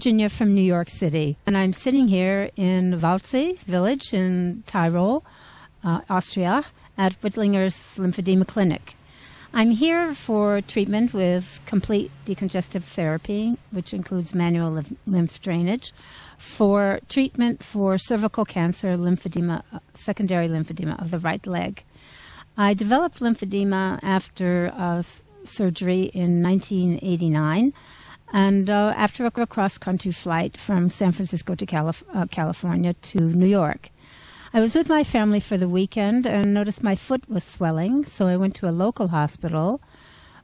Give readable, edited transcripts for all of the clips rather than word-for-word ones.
Virginia from New York City, and I'm sitting here in Walchsee village in Tyrol, Austria, at Wittlinger's Lymphedema Clinic. I'm here for treatment with complete decongestive therapy, which includes manual lymph drainage, for treatment for cervical cancer lymphedema, secondary lymphedema of the right leg. I developed lymphedema after surgery in 1989, and after a cross-country flight from San Francisco to California to New York. I was with my family for the weekend and noticed my foot was swelling, so I went to a local hospital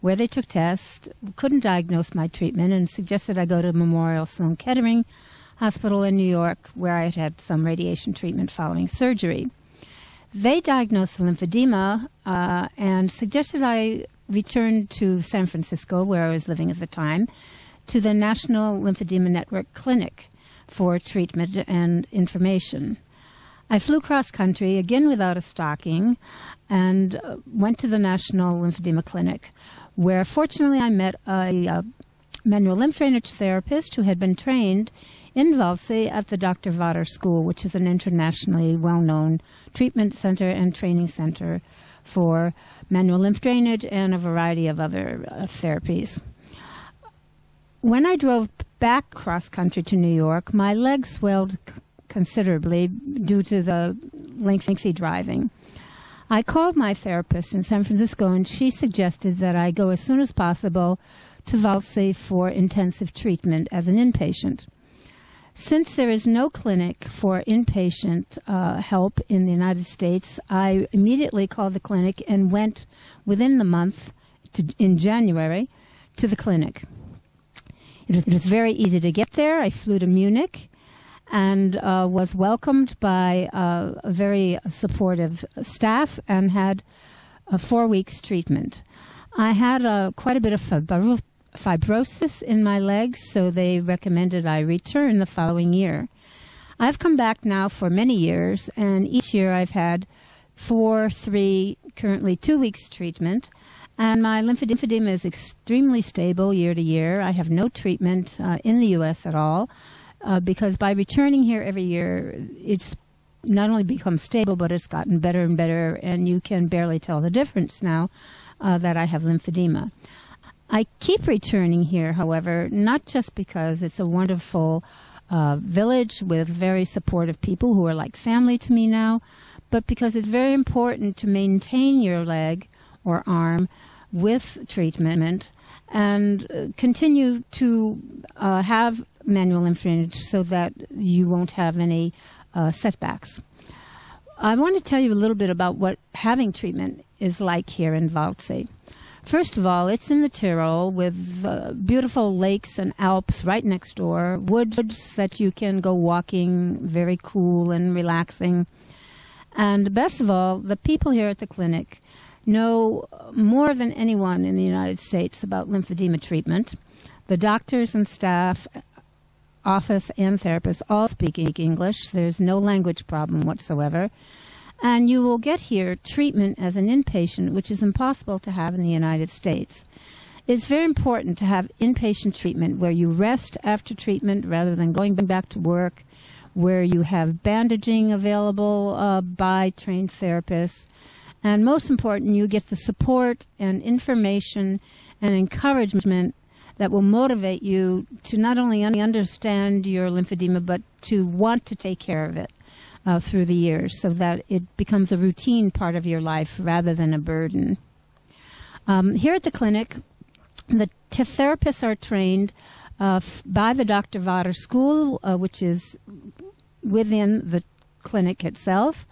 where they took tests, couldn't diagnose my treatment, and suggested I go to Memorial Sloan Kettering Hospital in New York, where I had had some radiation treatment following surgery. They diagnosed lymphedema and suggested I return to San Francisco, where I was living at the time, to the National Lymphedema Network Clinic for treatment and information. I flew cross-country, again without a stocking, and went to the National Lymphedema Clinic, where fortunately I met a manual lymph drainage therapist who had been trained in Walchsee at the Dr. Vater School, which is an internationally well-known treatment center and training center for manual lymph drainage and a variety of other therapies. When I drove back cross-country to New York, my legs swelled considerably due to the lengthy driving. I called my therapist in San Francisco, and she suggested that I go as soon as possible to Walchsee for intensive treatment as an inpatient. Since there is no clinic for inpatient help in the United States, I immediately called the clinic and went within the month, in January, to the clinic. It was very easy to get there. I flew to Munich and was welcomed by a very supportive staff and had 4 weeks treatment. I had quite a bit of fibrosis in my legs, so they recommended I return the following year. I've come back now for many years, and each year I've had 4, 3, currently 2 weeks treatment. And my lymphedema is extremely stable year to year. I have no treatment in the U.S. at all because by returning here every year, it's not only become stable, but it's gotten better and better, and you can barely tell the difference now that I have lymphedema. I keep returning here, however, not just because it's a wonderful village with very supportive people who are like family to me now, but because it's very important to maintain your leg or arm with treatment and continue to have manual lymph drainage so that you won't have any setbacks. I want to tell you a little bit about what having treatment is like here in Walchsee. First of all, it's in the Tyrol with beautiful lakes and Alps right next door, woods that you can go walking, very cool and relaxing. And best of all, the people here at the clinic know more than anyone in the United States about lymphedema treatment. The doctors and staff, office and therapists all speak English. There's no language problem whatsoever. And you will get here treatment as an inpatient, which is impossible to have in the United States. It's very important to have inpatient treatment where you rest after treatment rather than going back to work, where you have bandaging available by trained therapists. And most important, you get the support and information and encouragement that will motivate you to not only understand your lymphedema, but to want to take care of it through the years so that it becomes a routine part of your life rather than a burden. Here at the clinic, the therapists are trained by the Dr. Vater School, which is within the clinic itself,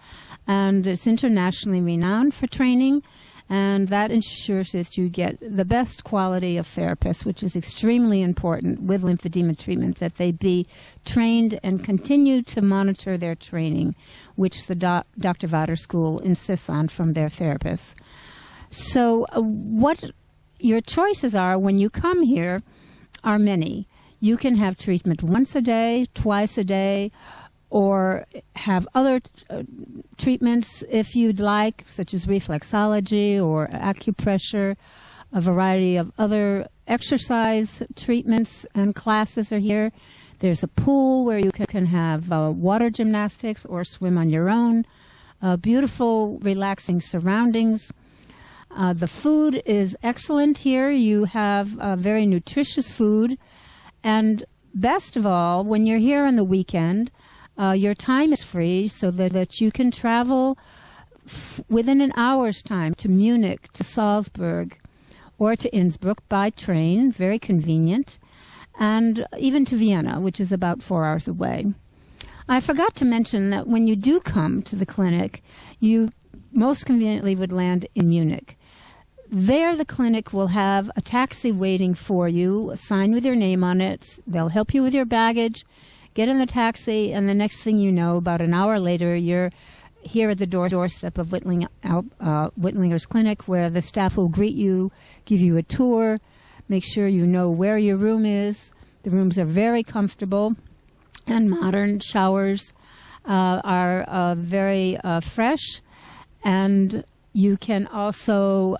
and it's internationally renowned for training, and that ensures that you get the best quality of therapists, which is extremely important with lymphedema treatment, that they be trained and continue to monitor their training, which the Dr. Vater School insists on from their therapists. So what your choices are when you come here are many. You can have treatment once a day, twice a day, or have other treatments if you'd like, such as reflexology or acupressure. A variety of other exercise treatments and classes are here. There's a pool where you can have water gymnastics or swim on your own. Beautiful, relaxing surroundings. The food is excellent here. You have very nutritious food. And best of all, when you're here on the weekend, your time is free so that you can travel within an hour's time to Munich, to Salzburg, or to Innsbruck by train, very convenient, and even to Vienna, which is about 4 hours away. I forgot to mention that when you do come to the clinic, you most conveniently would land in Munich. There, the clinic will have a taxi waiting for you, a sign with your name on it. They'll help you with your baggage, get in the taxi, and the next thing you know, about an hour later, you're here at the doorstep of Wittlinger's clinic, where the staff will greet you, give you a tour, make sure you know where your room is. The rooms are very comfortable and modern. Showers are very fresh, and you can also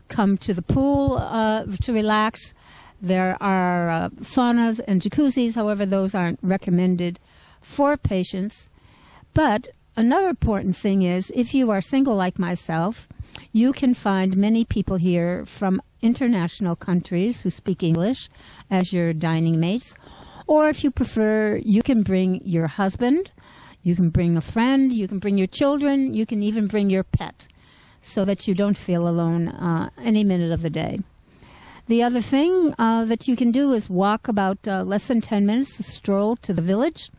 come to the pool to relax. There are saunas and jacuzzis. However, those aren't recommended for patients. But another important thing is, if you are single like myself, you can find many people here from international countries who speak English as your dining mates. Or if you prefer, you can bring your husband, you can bring a friend, you can bring your children, you can even bring your pet, so that you don't feel alone any minute of the day. The other thing that you can do is walk about less than 10 minutes, to stroll to the village,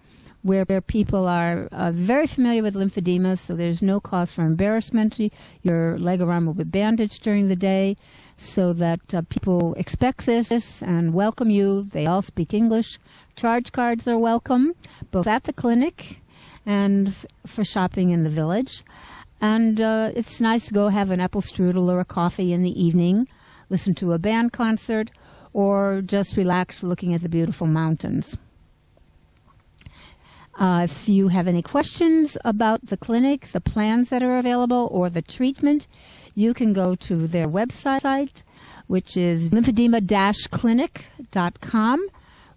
where people are very familiar with lymphedema, so there's no cause for embarrassment. Your leg or arm will be bandaged during the day, so that people expect this and welcome you. They all speak English. Charge cards are welcome, both at the clinic and for shopping in the village. And it's nice to go have an apple strudel or a coffee in the evening, listen to a band concert, or just relax looking at the beautiful mountains. If you have any questions about the clinic, the plans that are available, or the treatment, you can go to their website, which is lymphedema-clinic.com,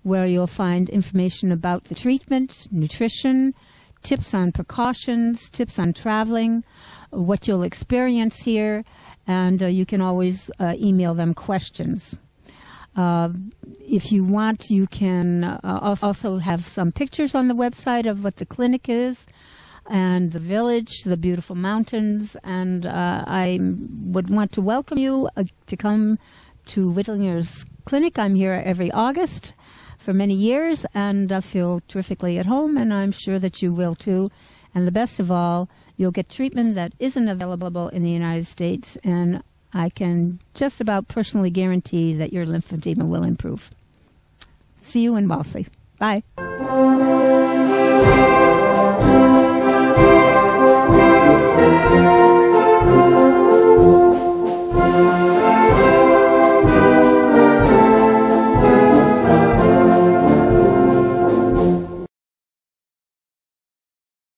where you'll find information about the treatment, nutrition, tips on precautions, tips on traveling, what you'll experience here, and you can always email them questions. If you want, you can also have some pictures on the website of what the clinic is and the village, the beautiful mountains, and I would want to welcome you to come to Wittlinger's clinic. I'm here every August for many years, and I feel terrifically at home, and I'm sure that you will too. And the best of all, you'll get treatment that isn't available in the United States, and I can just about personally guarantee that your lymphedema will improve. See you in Walchsee. Bye.